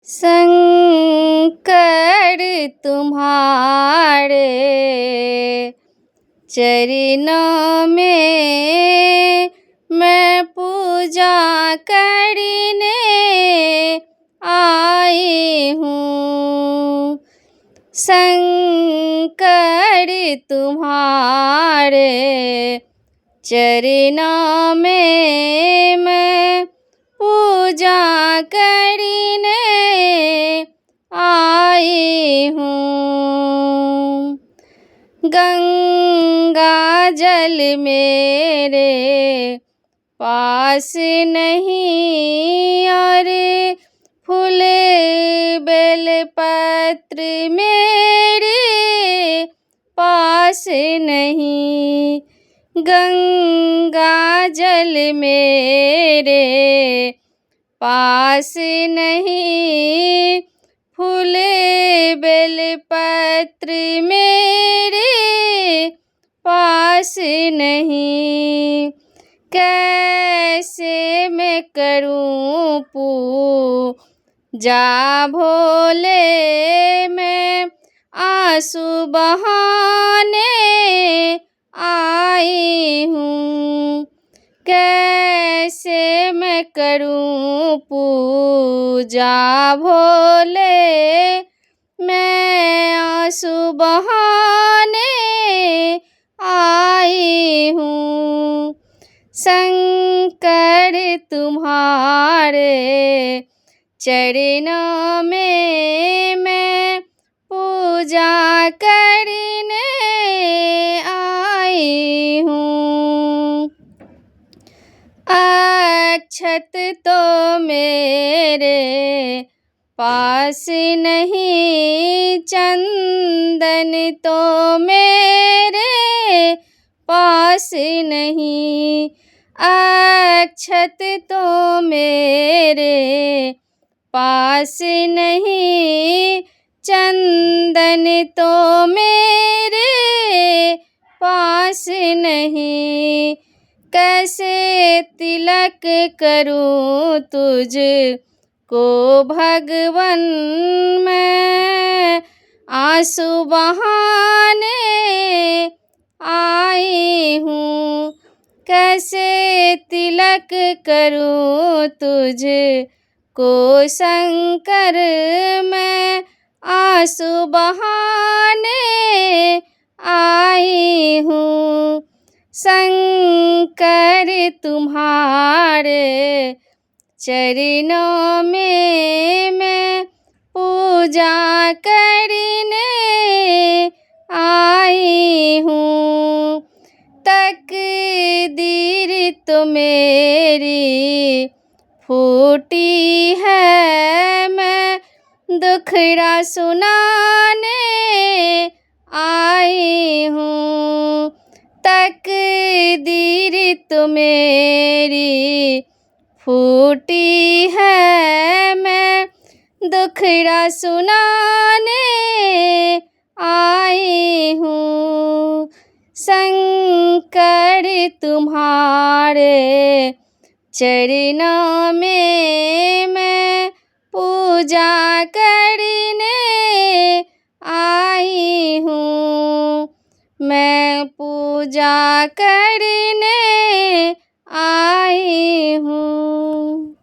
शंकर तुम्हारे चरणों में मैं पूजा करने आई हूँ। शंकर तुम्हारे चरणों में मैं पूजा करने आई हूँ। गंगा जल मेरे पास नहीं और फूल बेलपत्र मेरे पास नहीं। गंगा जल मेरे पास नहीं, फूल बेलपत्र मेरे पास नहीं। कैसे मैं करूं पूजा भोले, मैं आंसू बहाने आई हूँ। कैसे मैं करूं पूजा भोले, मैं आंसू बहाने आई हूँ। शंकर तुम्हारे चरणों में मैं पूजा करने आई हूँ। अक्षत तो मेरे पास नहीं, चंदन तो मेरे पास नहीं। अक्षत तो मेरे पास नहीं, चंदन तो मेरे पास नहीं। कैसे तिलक करूं तुझ को भगवन, मैं आंसू बहाने आई हूँ। कैसे तिलक करूं तुझ को शंकर, मैं आंसू बहाने आई हूँ। शंकर तुम्हारे चरणों में मैं पूजा करने आई हूँ। तकदीर तो मेरी फूटी है, मैं दुखड़ा सुनाने आई हूँ। तकदीर तो मेरी फूटी है, मैं दुखड़ा सुनाने आई हूँ। शंकर तुम्हारे चरणों में मैं पूजा करने आई हूँ। मैं पूजा करने आई हूँ।